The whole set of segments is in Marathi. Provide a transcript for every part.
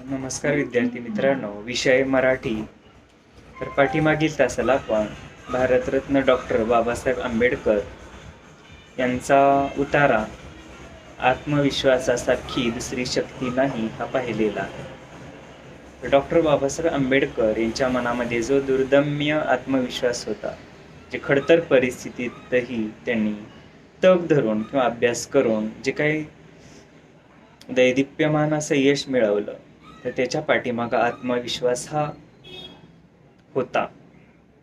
नमस्कार विद्यार्थी मित्रांनो, विषय मराठी. तर पाठीमागील तासाला आपण भारतरत्न डॉक्टर बाबासाहेब आंबेडकर यांचा उतारा आत्मविश्वासासारखी दुसरी शक्ती नाही हा पाहिलेला आहे. डॉक्टर बाबासाहेब आंबेडकर यांच्या मनामध्ये जो दुर्दम्य आत्मविश्वास होता, जे खडतर परिस्थितीतही त्यांनी तग धरून किंवा अभ्यास करून जे काही दैदिप्यमान असं यश मिळवलं, तर त्याच्या पाठीमागं आत्मविश्वास हा होता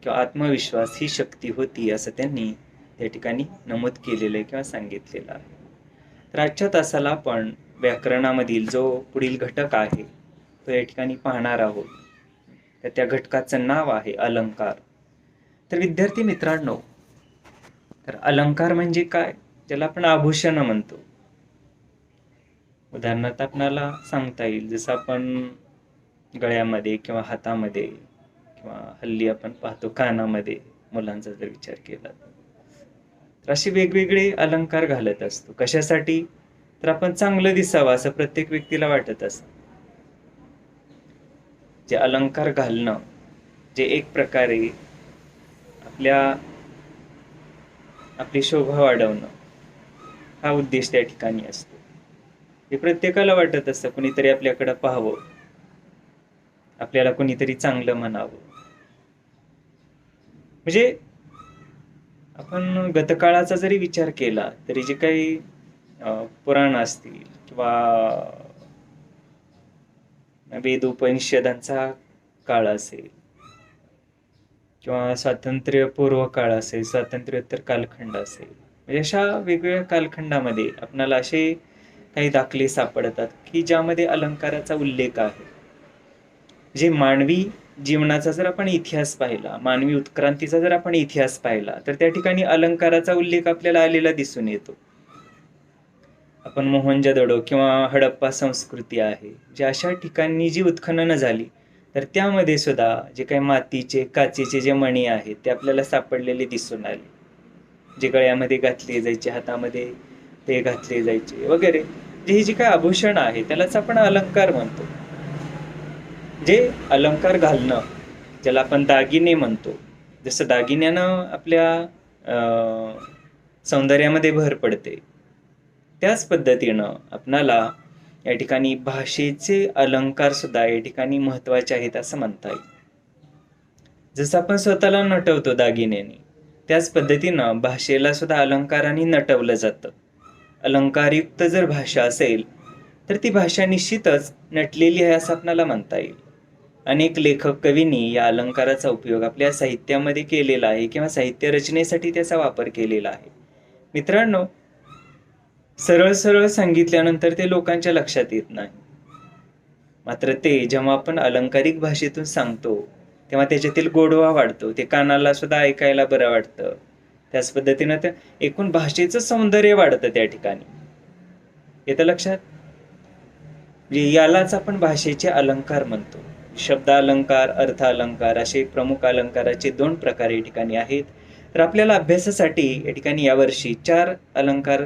किंवा आत्मविश्वास ही शक्ती होती असं त्यांनी त्या ठिकाणी नमूद केलेलं आहे किंवा सांगितलेलं आहे. तर आजच्या तासाला आपण व्याकरणामधील जो पुढील घटक आहे तो या ठिकाणी पाहणार आहोत. तर त्या घटकाचं नाव आहे अलंकार. तर विद्यार्थी मित्रांनो, तर अलंकार म्हणजे काय, ज्याला आपण आभूषण म्हणतो. उदाहरणार्थ आपणाला सांगता येईल, जसं आपण गळ्यामध्ये किंवा हातामध्ये किंवा हल्ली आपण पाहतो कानामध्ये मुलांचा जर विचार केला तर असे वेगवेगळे अलंकार घालत असतो. कशासाठी? तर आपण चांगलं दिसावं असं प्रत्येक व्यक्तीला वाटत असतं. जे अलंकार घालणं, जे एक प्रकारे आपली शोभा वाढवणं हा उद्देश त्या ठिकाणी असतो. हे प्रत्येकाला वाटत असतं, कुणीतरी आपल्याकडं पाहावं, आपल्याला कुणीतरी चांगलं म्हणावं. म्हणजे आपण गतकाळाचा जरी विचार केला तरी जे काही पुराण असतील किंवा वेद उपनिषदांचा काळ असेल किंवा स्वातंत्र्यपूर्व काळ असेल, स्वातंत्र्योत्तर कालखंड असेल, म्हणजे अशा वेगवेगळ्या कालखंडामध्ये आपणाला असे काही दाखले सापडतात की ज्यामध्ये अलंकाराचा उल्लेख आहे. जे मानवी जीवनाचा जर आपण इतिहास पाहिला, मानवी उत्क्रांतीचा जर आपण इतिहास पाहिला, तर त्या ठिकाणी अलंकाराचा उल्लेख आपल्याला आलेला दिसून येतो. आपण मोहनजोदडो किंवा हडप्पा संस्कृती आहे, जे अशा ठिकाणी जी उत्खननं झाली, तर त्यामध्ये सुद्धा जे काही मातीचे काचेचे जे मणी आहेत ते आपल्याला सापडलेले दिसून आले. जे गळ्यामध्ये घातले जायचे, हातामध्ये ते घातले जायचे वगैरे, जे ही जी काही आभूषण आहे त्यालाच आपण अलंकार म्हणतो. जे अलंकार घालणं, ज्याला आपण दागिने म्हणतो, जसं दागिन्यानं आपल्या सौंदर्यामध्ये भर पडते, त्याच पद्धतीनं आपणाला या ठिकाणी भाषेचे अलंकार सुद्धा या ठिकाणी महत्त्वाचे आहेत असं म्हणता येईल. जसं आपण स्वतःला नटवतो दागिन्याने, त्याच पद्धतीनं भाषेला सुद्धा अलंकाराने नटवलं जातं. अलंकारयुक्त जर भाषा असेल तर ती भाषा निश्चितच नटलेली आहे असं आपणाला म्हणता येईल. अनेक लेखक कवींनी या अलंकाराचा उपयोग आपल्या साहित्यामध्ये केलेला आहे किंवा साहित्य रचनेसाठी त्याचा वापर केलेला आहे. मित्रांनो, सरळ सरळ सांगितल्यानंतर ते लोकांच्या लक्षात येत नाही. मात्र ते जेव्हा आपण अलंकारिक भाषेतून सांगतो तेव्हा त्याच्यातील गोडवा वाढतो, ते कानाला सुद्धा ऐकायला बरं वाटतं. त्याच पद्धतीनं त्या एकूण भाषेचं सौंदर्य वाढतं त्या ठिकाणी. येतं लक्षात? म्हणजे यालाच आपण भाषेचे अलंकार म्हणतो. शब्द अलंकार, अर्थ अलंकार असे प्रमुख अलंकाराचे 2 प्रकार या ठिकाणी आहेत. तर आपल्याला अभ्यासासाठी या ठिकाणी यावर्षी 4 अलंकार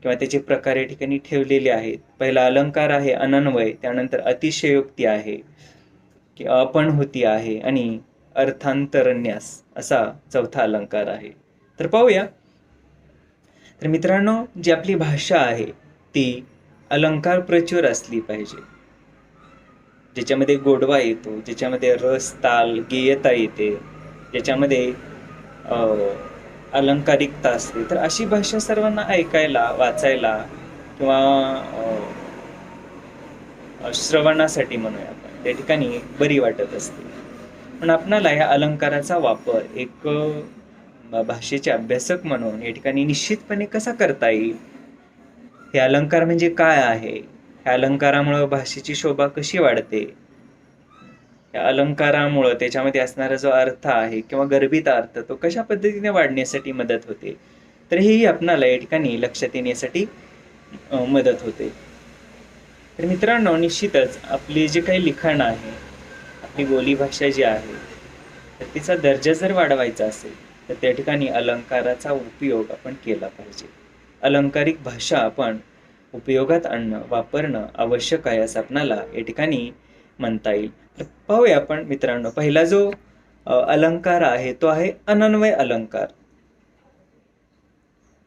किंवा त्याचे प्रकार या ठिकाणी ठेवलेले आहेत. पहिला अलंकार आहे अनन्वय, त्यानंतर अतिशयोक्ती आहे, की अपणहुती आहे आणि अर्थांतरन्यास असा चौथा अलंकार आहे. तर पाहूया. तर मित्रांनो, जी आपली भाषा आहे ती अलंकार प्रचूर असली पाहिजे, ज्याच्यामध्ये गोडवा येतो, ज्याच्यामध्ये रस, ताल, गेयता येते, ज्याच्यामध्ये अलंकारिकता असते. तर अशी भाषा सर्वांना ऐकायला, वाचायला किंवा श्रवणासाठी म्हणूया आपण, त्या ठिकाणी बरी वाटत असते. पण आपणाला या अलंकाराचा वापर एक भाषेचे अभ्यासक म्हणून या ठिकाणी निश्चितपणे कसा करता येईल, हे अलंकार म्हणजे काय आहे, ह्या अलंकारामुळं भाषेची शोभा कशी वाढते, या अलंकारामुळं त्याच्यामध्ये असणारा जो अर्थ आहे किंवा गर्भित अर्थ तो कशा पद्धतीने वाढण्यासाठी मदत होते, तर हेही आपणाला या ठिकाणी लक्षात येण्यासाठी मदत होते. तर मित्रांनो, निश्चितच आपले जे काही लिखाण आहे, आपली बोलीभाषा जी आहे, तर तिचा दर्जा जर वाढवायचा असेल तर त्या ठिकाणी अलंकाराचा उपयोग आपण केला पाहिजे. अलंकारिक भाषा आपण उपयोगात आणणं, वापरणं आवश्यक आहे असं आपणाला या ठिकाणी म्हणता येईल. तर पाहूया आपण मित्रांनो, पहिला जो अलंकार आहे तो आहे अनन्वय अलंकार.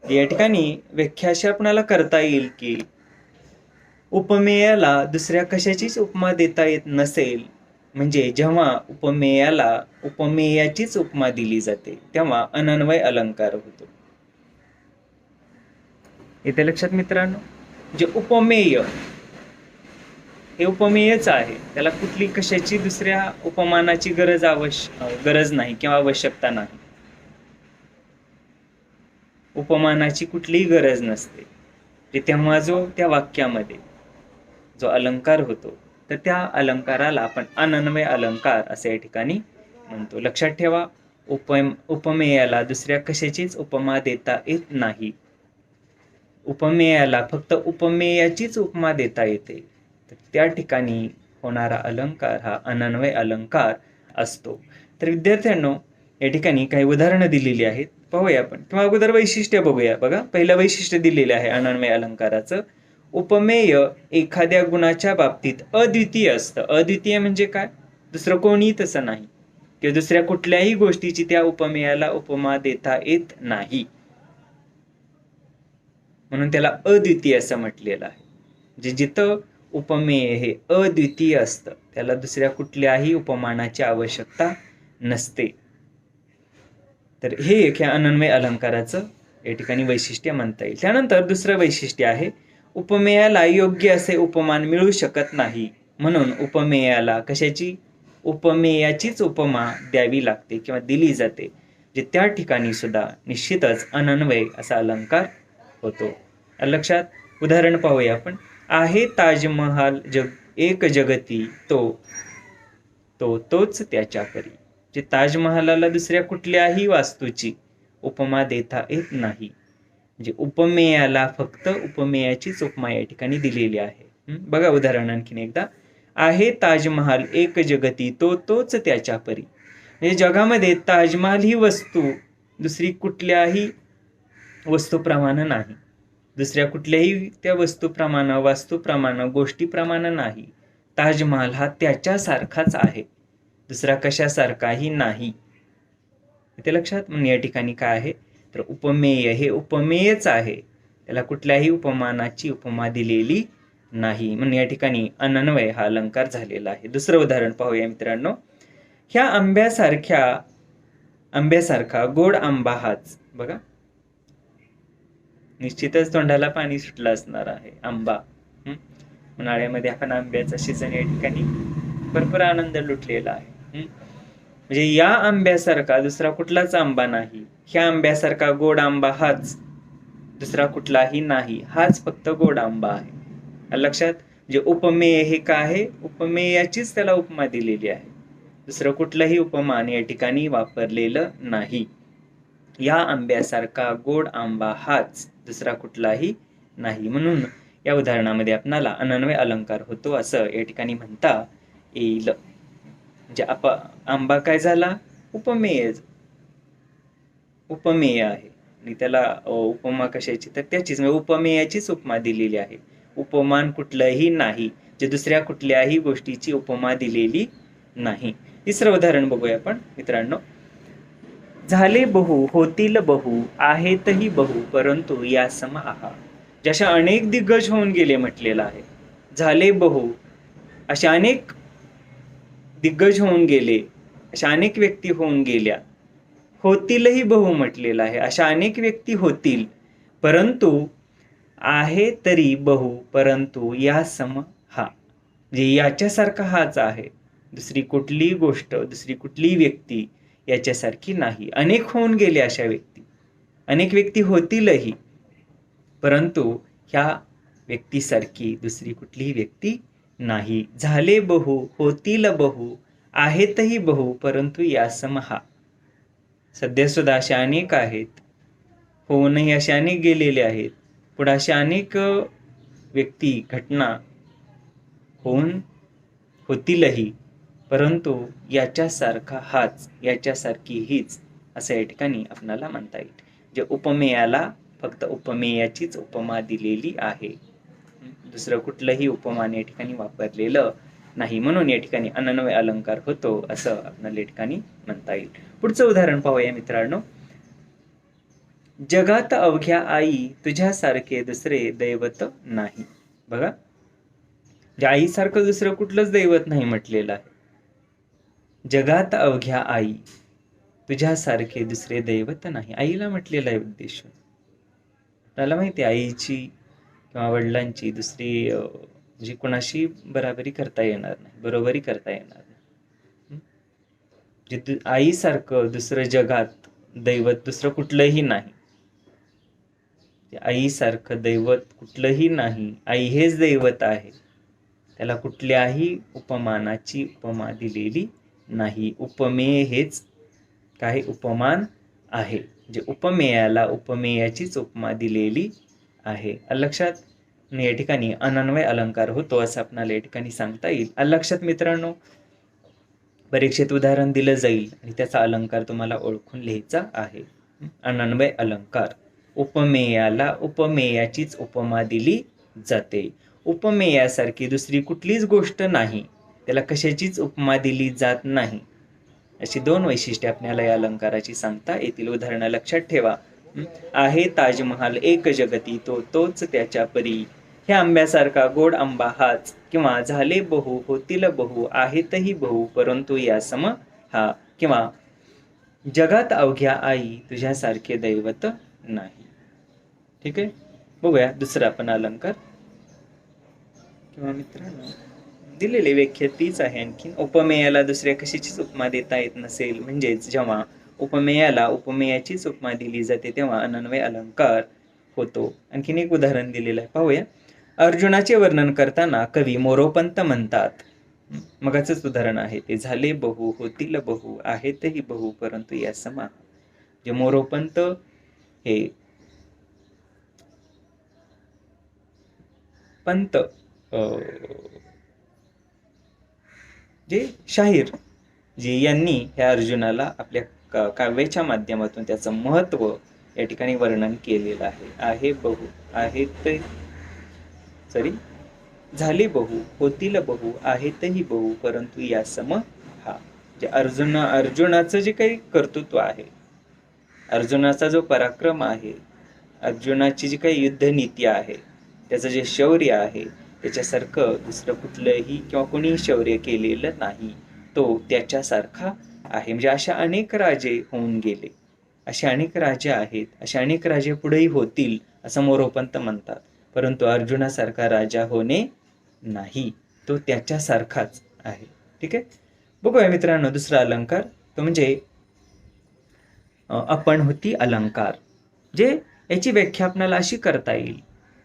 या ठिकाणी व्याख्या अशी आपणाला करता येईल की उपमेयाला दुसऱ्या कशाचीच उपमा देता येत नसेल, म्हणजे जेव्हा उपमेयाला उपमेयाचीच उपमा दिली जाते तेव्हा अनन्वय अलंकार होतो. इथे लक्षात मित्रांनो, जे उपमेय हे उपमेयच आहे, त्याला कुठली कशाची दुसऱ्या उपमानाची गरज नाही किंवा आवश्यकता नाही. उपमानाची कुठलीही गरज नसते. तेव्हा जो त्या वाक्यामध्ये जो अलंकार होतो तर त्या अलंकाराला आपण अनन्वय अलंकार असे या ठिकाणी म्हणतो. लक्षात ठेवा, उपमेयाला दुसऱ्या कशाचीच उपमा देता येत नाही. उपमेयाला फक्त उपमेयाचीच उपमा देता येते. तर त्या ठिकाणी होणारा अलंकार हा अनन्वय अलंकार असतो. तर विद्यार्थ्यांनो, या ठिकाणी काही उदाहरणं दिलेली आहेत, पाहूया आपण. किंवा अगोदर वैशिष्ट्य बघूया. बघा, पहिलं वैशिष्ट्य दिलेलं आहे अनन्वय अलंकाराचं. उपमेय एखाद्या गुणाच्या बाबतीत अद्वितीय असतं. अद्वितीय म्हणजे काय? दुसरं कोणी तसं नाही, किंवा दुसऱ्या कुठल्याही गोष्टीची त्या उपमेयाला उपमा देता येत नाही, म्हणून त्याला अद्वितीय असं म्हटलेलं आहे. म्हणजे जिथं उपमेय हे अद्वितीय असतं त्याला दुसऱ्या कुठल्याही उपमानाची आवश्यकता नसते. तर हे एक या अनन्वय अलंकाराचं या ठिकाणी वैशिष्ट्य म्हणता येईल. त्यानंतर दुसरं वैशिष्ट्य आहे, उपमेयाला योग्य असे उपमान मिळू शकत नाही, म्हणून उपमेयाला कशाची उपमेयाचीच उपमा द्यावी लागते किंवा दिली जाते. जे त्या ठिकाणी सुद्धा निश्चितच अनन्वय असा अलंकार होतो. लक्षात. उदाहरण पाहूया आपण. आहे ताजमहाल एक जगती तोच त्याच्या परी. जे ताजमहालाला दुसऱ्या कुठल्याही वास्तूची उपमा देता येत नाही, म्हणजे उपमेयाला फक्त उपमेयाचीच उपमा या ठिकाणी दिलेली आहे. बघा उदाहरण आणखीन एकदा. आहे ताजमहाल एक जगती तोच त्याच्या परी. म्हणजे जगामध्ये ताजमहाल ही वस्तू दुसरी कुठल्याही वस्तूप्रमाणे नाही, दुसऱ्या कुठल्याही त्या वस्तूप्रमाणे, वास्तूप्रमाणे, गोष्टीप्रमाणे नाही. ताजमहाल हा त्याच्यासारखाच आहे, दुसरा कशासारखाही नाही. इथे लक्षात. म्हणून या ठिकाणी काय आहे तर उपमेय हे उपमेयच आहे, त्याला कुठल्याही उपमानाची उपमा दिलेली नाही, म्हणून या ठिकाणी अनन्वय हा अलंकार झालेला आहे. दुसरं उदाहरण पाहूया मित्रांनो. ह्या आंब्यासारखा गोड आंबा हाच. बघा, निश्चितच तोंडाला पाणी सुटलं असणार आहे. आंबा, उन्हाळ्यामध्ये आपण आंब्याचा सीझन या ठिकाणी भरपूर आनंद लुटलेला आहे. म्हणजे या आंब्यासारखा दुसरा कुठलाच आंबा नाही. ह्या आंब्यासारखा गोड आंबा हाच, दुसरा कुठलाही नाही, हाच फक्त गोड आंबा आहे. लक्षात. जे उपमेय हे काय आहे, उपमेयाचीच त्याला उपमा दिलेली आहे, दुसरं कुठलंही उपमान या ठिकाणी वापरलेलं नाही. या आंब्यासारखा गोड आंबा हाच, दुसरा कुठलाही नाही, म्हणून या उदाहरणामध्ये आपणाला अनन्वय अलंकार होतो असं या ठिकाणी म्हणता येईल. म्हणजे आंबा काय झाला, उपमेय आहे, आणि त्याला उपमा कशाची तर त्याचीच उपमेयाचीच उपमा दिलेली आहे. उपमान कुठलंही नाही, जे दुसऱ्या कुठल्याही गोष्टीची उपमा दिलेली नाही. तिसरं उदाहरण बघूया आपण मित्रांनो. झाले बहु होतील बहु आहेतही बहु परंतु या सम आहा. जशा अनेक दिग्गज होऊन गेले म्हटलेलं आहे. झाले बहु, अशा अनेक दिग्गज होऊन गेले, अशा अनेक व्यक्ती होऊन गेल्या. होतीलही बहु म्हटलेलं आहे, अशा अनेक व्यक्ती होतील, परंतु आहे तरी बहु परंतु या सम हा. म्हणजे याच्यासारखा हाच आहे, दुसरी कुठली गोष्ट, दुसरी कुठली व्यक्ती याच्यासारखी नाही. अनेक होऊन गेले अशा व्यक्ती, अनेक व्यक्ती होतीलही, परंतु ह्या व्यक्तीसारखी दुसरी कुठलीही व्यक्ती नाही. झाले बहु होतील बहु आहेतही बहु परंतु या समहा. सध्या सुद्धा अशा अनेक आहेत, होऊनही अशा अनेक गेलेले आहेत, पुढे अशा अनेक व्यक्ती, घटना होतीलही, परंतु याच्यासारखा हाच, याच्यासारखी हीच असं या ठिकाणी आपल्याला म्हणता येईल. जे उपमेयाला फक्त उपमेयाचीच उपमा दिलेली आहे. दुसरं कुठलंही उपमान या ठिकाणी वापरलेलं नाही, म्हणून या ठिकाणी अनन्वय अलंकार होतो असं आपल्याला या ठिकाणी म्हणता येईल. पुढचं उदाहरण पाहूया मित्रांनो. जगात अवघ्या आई तुझ्यासारखे दुसरे दैवत नाही. बघा, आईसारखं दुसरं कुठलंच दैवत नाही म्हटलेलं आहे. जगात अवघ्या आई तुझ्यासारखे दुसरे दैवत नाही, आईला म्हटलेला आहे उद्देश. आपल्याला माहिती आहे आईची किंवा वडिलांची दुसरी म्हणजे कोणाशी बरोबरी करता येणार नाही, बरोबरी करता येणार नाही. जे आईसारखं दुसरं जगात दैवत दुसरं कुठलंही नाही. आईसारखं दैवत कुठलंही नाही, आई हेच दैवत आहे. त्याला कुठल्याही उपमानाची उपमा दिलेली नाही. उपमेय हेच काही उपमान आहे, जे उपमेयाला उपमेयाचीच उपमा दिलेली आहे. लक्षात. या ठिकाणी अनन्वय अलंकार होतो असं आपल्याला या ठिकाणी सांगता येईल. लक्षात मित्रांनो. परीक्षेत उदाहरण दिलं जाईल आणि त्याचा अलंकार तुम्हाला ओळखून लिहायचा आहे. अनन्वय अलंकार. उपमेयाला उपमेयाचीच उपमा दिली जाते. उपमेयासारखी दुसरी कुठलीच गोष्ट नाही, त्याला कशाचीच उपमा दिली जात नाही. अशी दोन वैशिष्ट्ये आपल्याला या अलंकाराची सांगता येतील. उदाहरणं लक्षात ठेवा. आहे ताजमहाल एक जगती, तो तोच त्याच्या परी. ह्या आंब्यासारखा गोड आंबा हाच, किंवा झाले बहु होतील बहु, आहेतही बहु परंतु या सम हा. किंवा जगात अवघ्या आई तुझ्यासारखे दैवत नाही. ठीक आहे. बघूया दुसरा आपण अलंकार. किंवा मित्रांनो दिलेली व्याख्या तीच आहे. आणखीन उपमेयाला दुसऱ्या कशाचीच उपमा देता येत नसेल, म्हणजेच जेव्हा उपमेयाला उपमेयाचीच उपमा दिली जाते तेव्हा अनन्वय अलंकार होतो. आणखीन एक उदाहरण दिलेलं आहे, पाहूया. अर्जुनाचे वर्णन करताना कवी मोरोपंत म्हणतात. मगाचंच उदाहरण आहे ते. झाले बहु होतील बहु, आहेतही बहु परंतु या समा. जे मोरोपंत हे पंत जे शाहीर जी यांनी ह्या अर्जुनाला आपल्या काव्याच्या माध्यमातून त्याचं महत्व या ठिकाणी वर्णन केलेलं आहे. आहे बहु, आहेत झाले बहु होतील बहु, आहेतही बहु परंतु या सम हा. जे अर्जुनाचं जे काही कर्तृत्व आहे, अर्जुनाचा जो पराक्रम आहे, अर्जुनाची जी काही युद्धनीती आहे, त्याचं जे शौर्य आहे, त्याच्यासारखं दुसरं कुठलंही किंवा कोणीही शौर्य केलेलं नाही. तो त्याच्यासारखा आहे. म्हणजे अशा अनेक राजे होऊन गेले, असे अनेक राजे आहेत, असे अनेक राजे पुढेही होतील असं मोरोपंत म्हणतात. परंतु अर्जुनासारखा राजा होणे नाही, तो त्याच्यासारखाच आहे. ठीक आहे. बघूया मित्रांनो दुसरा अलंकार, तो म्हणजे आपण होती अलंकार. जे याची व्याख्या आपल्याला अशी करता येईल.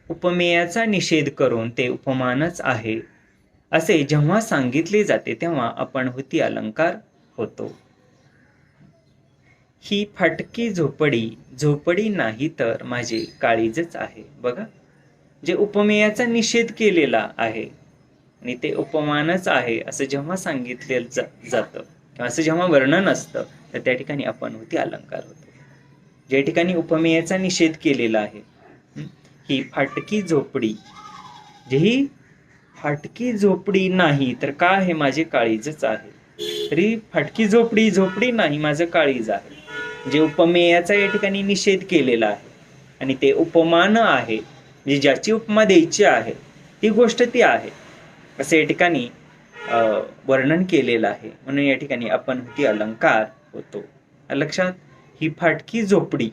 उपमेयाचा निषेध करून ते उपमानच आहे असे जेव्हा सांगितले जाते तेव्हा आपण होती अलंकार होतो. ही फाटकी झोपडी, झोपडी नाही तर माझे काळीजच आहे. बघा, जे उपमेयाचा निषेध केलेला आहे आणि ते उपमानच आहे असं जेव्हा सांगितले जातं किंवा असं जेव्हा वर्णन असतं तर त्या ठिकाणी आपण होती अलंकार होतो. ज्या ठिकाणी उपमेयाचा निषेध केलेला आहे, ही फाटकी झोपडी, जे ही फाटकी झोपडी नाही तर का हे माझे काळीजच आहे. तरी फाटकी झोपडी झोपडी नाही, माझं काळीज आहे. जे उपमेयाचा या ठिकाणी निषेध केलेला आहे आणि ते उपमान आहे, म्हणजे ज्याची उपमा द्यायची आहे ती गोष्ट ती आहे असं या ठिकाणी वर्णन केलेलं आहे. म्हणून या ठिकाणी आपण होती अलंकार होतो. लक्षात. ही फाटकी झोपडी,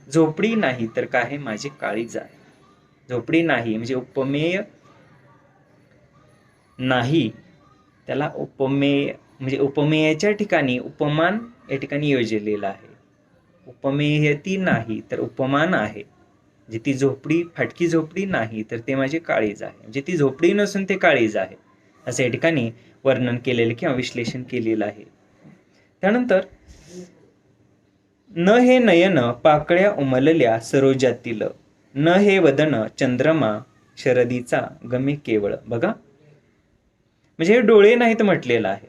झोपडी नाही तर काय माझे काळीज आहे. झोपडी नाही म्हणजे उपमेय नाही, त्याला उपमेय म्हणजे उपमेयाच्या ठिकाणी उपमान या ठिकाणी योजलेलं आहे. उपमेय ती नाही तर उपमान आहे. म्हणजे ती झोपडी फाटकी झोपडी नाही तर ते माझे काळीज आहे. म्हणजे ती झोपडी नसून ते काळीज आहे असं या ठिकाणी वर्णन केलेलं किंवा विश्लेषण केलेलं आहे. त्यानंतर न हे नयन पाकळ्या उमलल्या सरोजातील, न हे वदन चंद्रमा शरदीचा गमे केवळ. बघा, म्हणजे हे डोळे नाहीत म्हटलेलं आहे.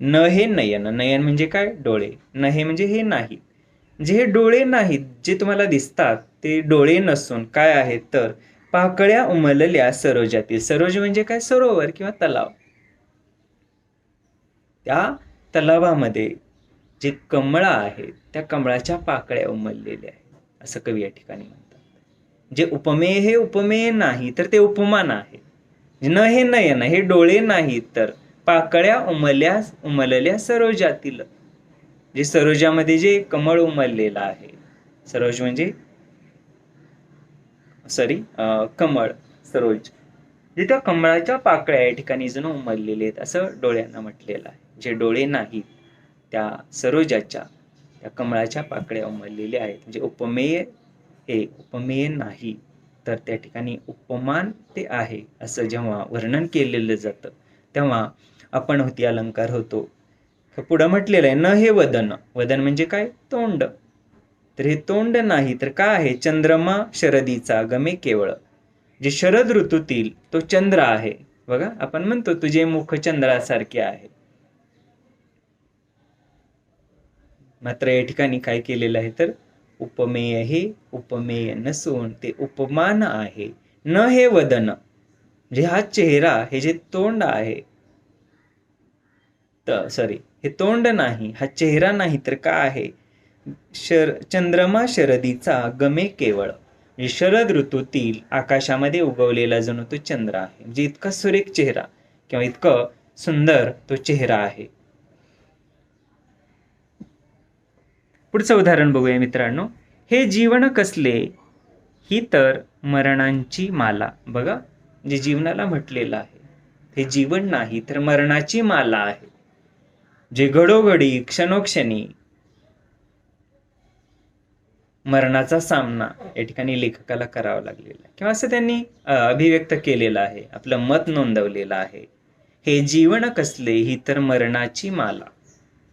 न हे नयन, नयन म्हणजे काय? डोळे. न हे म्हणजे हे नाही, म्हणजे हे डोळे नाहीत जे तुम्हाला दिसतात ते डोळे नसून काय आहेत तर पाकळ्या उमलल्या सरोजातील. सरोज म्हणजे काय? सरोवर किंवा तलाव. त्या तलावामध्ये जे कमळ आहे त्या कमळाच्या पाकळ्या उमललेल्या आहेत असं कवी या ठिकाणी म्हणतात. जे उपमेय हे उपमेय नाही तर ते उपमान आहे. न हे नयन हे डोळे नाहीत तर पाकळ्या उमलल्या सरोजातील. जे सरोजामध्ये जे कमळ उमललेलं आहे, सरोज म्हणजे कमळ, सरोज, जे त्या कमळाच्या पाकळ्या या ठिकाणी जणू उमललेले आहेत असं डोळ्यांना म्हटलेलं आहे. जे डोळे नाहीत त्या सरोजाच्या, त्या कमळाच्या पाकळ्या उमललेल्या आहेत. म्हणजे उपमेय हे उपमेय नाही तर त्या ठिकाणी उपमान ते आहे असं जेव्हा वर्णन केलेलं जातं तेव्हा आपण होती अलंकार होतो. पुढं म्हटलेलं आहे, न हे वदन. वदन म्हणजे काय? तोंड. तर हे तोंड नाही तर काय आहे? चंद्रमा शरदीचा गमे केवळ. जे शरद ऋतूतील तो चंद्र आहे बघा, आपण म्हणतो तुझे मुख चंद्रासारखे आहे. मात्र या ठिकाणी काय केलेलं आहे तर उपमेय हे उपमेय नसून ते उपमान आहे. न हे वदन म्हणजे हा चेहरा, हे जे तोंड आहे, हे तोंड नाही, हा चेहरा नाही तर काय आहे? चंद्रमा शरदीचा गमे केवळ. म्हणजे शरद ऋतूतील आकाशामध्ये उगवलेला जणू तो चंद्र आहे. म्हणजे इतका सुरेख चेहरा किंवा इतकं सुंदर तो चेहरा आहे. पुढचं उदाहरण बघूया मित्रांनो. हे जीवन कसले ही तर मरणांची माला. बघा, जे जीवनाला म्हटलेलं आहे हे जीवन नाही तर मरणाची माला आहे. जे घडोघडी क्षणोक्षणी मरणाचा सामना या ठिकाणी लेखकाला करावा लागलेला आहे किंवा असं त्यांनी अभिव्यक्त केलेलं आहे, आपलं मत नोंदवलेलं आहे. हे जीवन कसले ही तर मरणाची माला.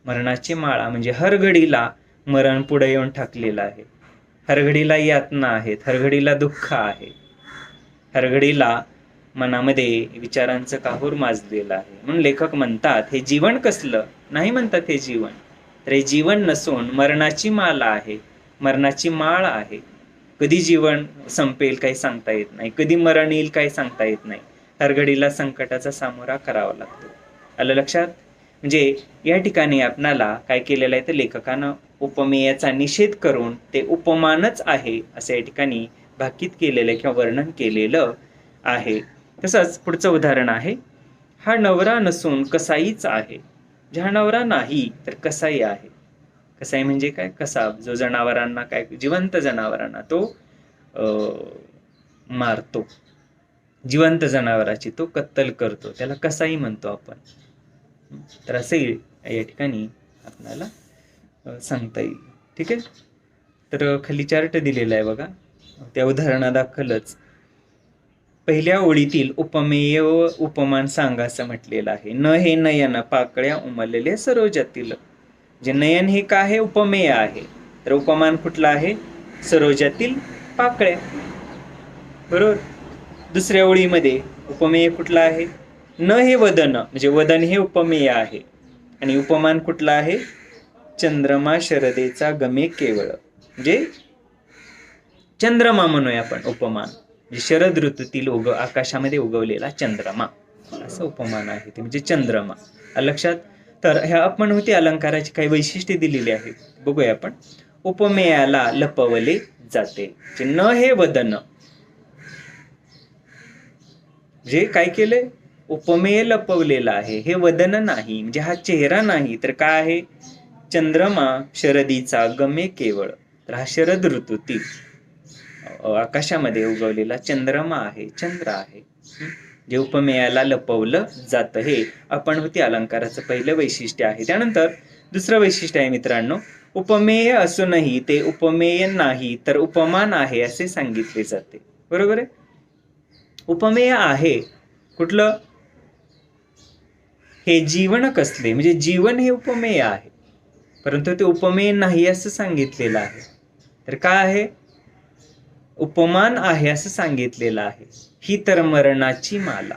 मरणाची माळा म्हणजे हर घडीला मरण पुढे येऊन ठाकलेलं आहे. हरघडीला यातना आहेत, हरघडीला दुःख आहे, हरघडीला मनामध्ये विचारांचं काहूर माजलेलं आहे. म्हणून लेखक म्हणतात हे जीवन कसलं, नाही म्हणतात हे जीवन, तर हे जीवन नसून मरणाची माला आहे, मरणाची माळ आहे. कधी जीवन संपेल काही सांगता येत नाही, कधी मरण येईल काही सांगता येत नाही. हरघडीला संकटाचा सामोरा करावा लागतो. आलं लक्षात? म्हणजे या ठिकाणी आपणाला काय केलेलं आहे तर लेखकानं उपमेयाचा निषेध करून ते उपमानच आहे असं या ठिकाणी भाकीत केलेलं किंवा वर्णन केलेलं आहे. तसंच पुढचं उदाहरण आहे, हा नवरा नसून कसाईच आहे. हा नवरा नाही तर कसाई आहे. कसाई म्हणजे काय? कसाब, जो जनावरांना काय, जिवंत जनावरांना तो मारतो, जिवंत जनावराची तो कत्तल करतो, त्याला कसाई म्हणतो आपण. तर असे या ठिकाणी आपल्याला सांगता येईल. ठीक आहे. तर खाली चार्ट दिलेला आहे बघा, त्या उदाहरणादाखलच पहिल्या ओळीतील उपमेय व उपमान सांगा असं म्हटलेलं आहे. न हे नयन पाकळ्या उमललेल्या सरोजातील. जे नयन हे काय आहे? उपमेय आहे. तर उपमान कुठला आहे? सरोजातील पाकळ्या. बरोबर. दुसऱ्या ओळीमध्ये उपमेय कुठला आहे? न हे वदन म्हणजे वदन हे उपमेय आहे आणि उपमान कुठला आहे? चंद्रमा शरदेचा गमे केवळ. म्हणजे चंद्रमा म्हणूया आपण उपमान, म्हणजे शरद ऋतूतील आकाशामध्ये उगवलेला चंद्रमा असं उपमान आहे ते, म्हणजे चंद्रमा. लक्षात? तर ह्या आपण होती अलंकाराची काही वैशिष्ट्ये दिलेली आहेत, बघूया आपण. उपमेयाला लपवले जाते. न हे वदन जे काय केले? उपमेय लपवलेलं आहे, हे वदन नाही म्हणजे हा चेहरा नाही तर काय आहे? चंद्रमा शरदीचा गमे केवळ. तर हा शरद ऋतूतील आकाशामध्ये उगवलेला चंद्रमा आहे, चंद्र आहे. जे उपमेयाला लपवलं जातं हे आपण होती अलंकाराचं पहिलं वैशिष्ट्य आहे. त्यानंतर दुसरं वैशिष्ट्य आहे मित्रांनो, उपमेय असूनही ते उपमेय नाही तर उपमान आहे असे सांगितले जाते. बरोबर आहे. उपमेय आहे कुठलं? हे जीवन कसले म्हणजे जीवन हे उपमेय आहे, परंतु ते उपमेय नाही असं सांगितलेलं आहे. तर काय आहे? उपमान आहे असं सांगितलेलं आहे. ही तर मरणाची माला.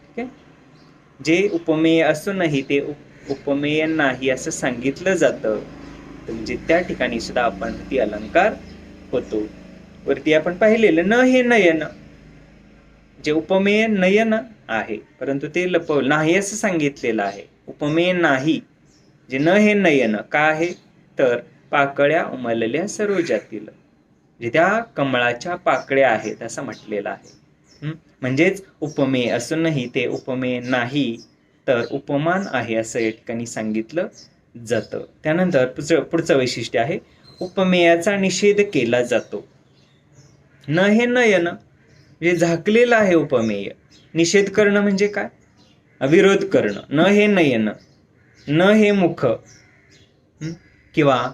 ठीक आहे. जे उपमेय असूनही ते उपमेय नाही असं सांगितलं जातं, म्हणजे त्या ठिकाणी सुद्धा आपण ती अलंकार होतो. वरती आपण पाहिलेलं न हे नयन, जे उपमेय नयन आहे परंतु ते लपवलं नाही असं सांगितलेलं आहे. उपमेय नाही जे न हे नयन का आहे तर पाकळ्या उमलल्या सरोजातील, जे त्या कमळाच्या पाकळ्या आहेत असं म्हटलेलं आहे. म्हणजेच उपमेय असूनही ते उपमेय नाही तर उपमान आहे असं या ठिकाणी सांगितलं जातं. त्यानंतर पुढचं वैशिष्ट्य आहे उपमेयाचा निषेध केला जातो. न हे नयन म्हणजे झाकलेलं आहे उपमेय. निषेध करणं म्हणजे काय? विरोध करणं. न हे नयन, न हे मुख, किंवा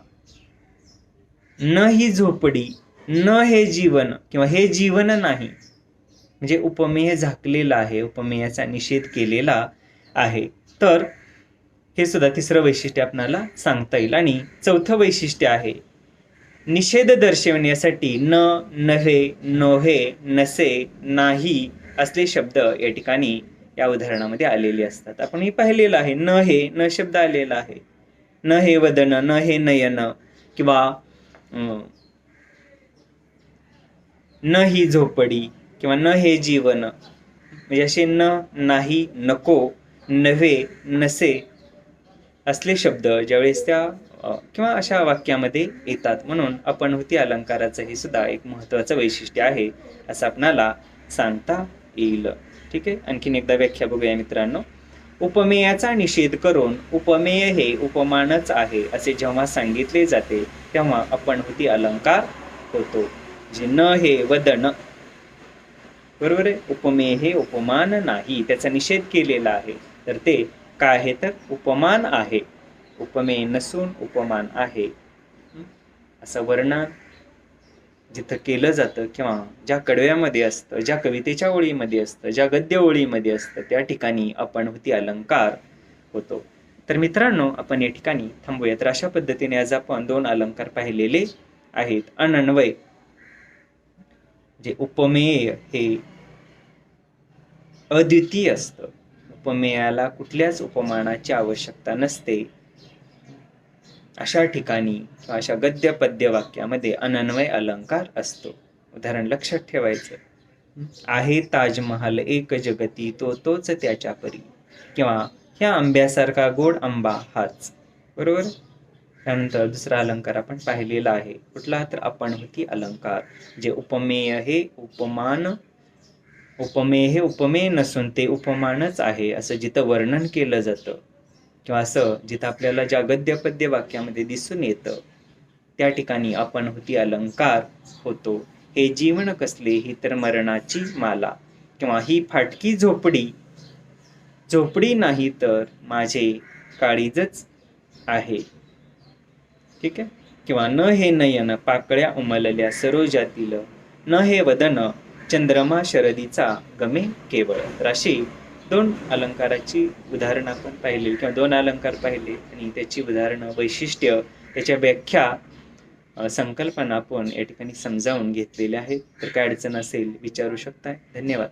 न ही झोपडी, न हे जीवन किंवा हे जीवन नाही, म्हणजे उपमेय झाकलेलं आहे, उपमेयाचा निषेध केलेला आहे. तर हे सुद्धा तिसरं वैशिष्ट्य आपल्याला सांगता येईल. आणि चौथं वैशिष्ट्य आहे निषेध दर्शवण्यासाठी न, नव्हे, नोहे, नसे, नाही असले शब्द या ठिकाणी या उदाहरणामध्ये आलेले असतात. आपण हे पाहिलेलं आहे. न हे, न शब्द आलेला आहे. न हे वदन, न हे नयन, किंवा न ही झोपडी, किंवा न हे जीवन, म्हणजे असे न, नाही, नको, नव्हे, नसे असले शब्द ज्यावेळेस त्या किंवा अशा वाक्यामध्ये येतात. म्हणून अपनहुती अलंकाराचं हे सुद्धा एक महत्त्वाचं वैशिष्ट्य आहे असं आपणाला सांगता येईल. ठीक आहे. आणखीन एकदा व्याख्या बघूया मित्रांनो. उपमेयाचा निषेध करून उपमेय हे उपमानच आहे असे जेव्हा सांगितले जाते तेव्हा अपनहुती अलंकार होतो. जे न हे वदन, बरोबर आहे, उपमेय हे उपमान नाही, त्याचा निषेध केलेला आहे, तर ते काय आहे तर उपमान आहे. उपमेय नसून उपमान आहे असं वर्णन जिथं केलं जातं किंवा ज्या कडव्यामध्ये असतं, ज्या कवितेच्या ओळीमध्ये असतं, ज्या गद्य ओळीमध्ये असतं, त्या ठिकाणी अपनहुती अलंकार होतो. तर मित्रांनो आपण या ठिकाणी थांबूया. तर अशा पद्धतीने आज आपण 2 अलंकार पाहिलेले आहेत. अनन्वय, जे उपमेय हे अद्वितीय असतं, उपमेयाला कुठल्याच उपमानाची आवश्यकता नसते, अशा ठिकाणी किंवा अशा गद्य पद्य वाक्यामध्ये अनन्वय अलंकार असतो. उदाहरण लक्षात ठेवायचं. आहे ताजमहाल एक जगती, तो तोच त्याच्या परी, किंवा ह्या आंब्यासारखा गोड आंबा हाच, बरोबर. त्यानंतर दुसरा अलंकार आपण पाहिलेला आहे. कुठला तर अपनहुती अलंकार, जे उपमेय हे उपमान, उपमेय हे उपमेय नसून ते उपमानच आहे असं जिथं वर्णन केलं जातं किंवा असं जिथं आपल्याला ज्या गद्य पद्य वाक्यामध्ये दिसून येतं त्या ठिकाणी अपनहुती अलंकार होतो. हे जीवन कसले ही तर मरणाची माला, किंवा ही फाटकी झोपडी, झोपडी नाही तर माझे काळीजच आहे. ठीक आहे. किंवा न हे नयन पाकळ्या उमलल्या सरोजातील, न हे वदन चंद्रमा शरदीचा गमे केवळ. तर अशी 2 अलंकाराची उदाहरणं आपण पाहिली किंवा 2 अलंकार पाहिले आणि त्याची उदाहरणं, वैशिष्ट्य, त्याच्या व्याख्या, संकल्पना आपण या ठिकाणी समजावून घेतलेल्या आहेत. तर काय अडचण असेल विचारू शकताय. धन्यवाद.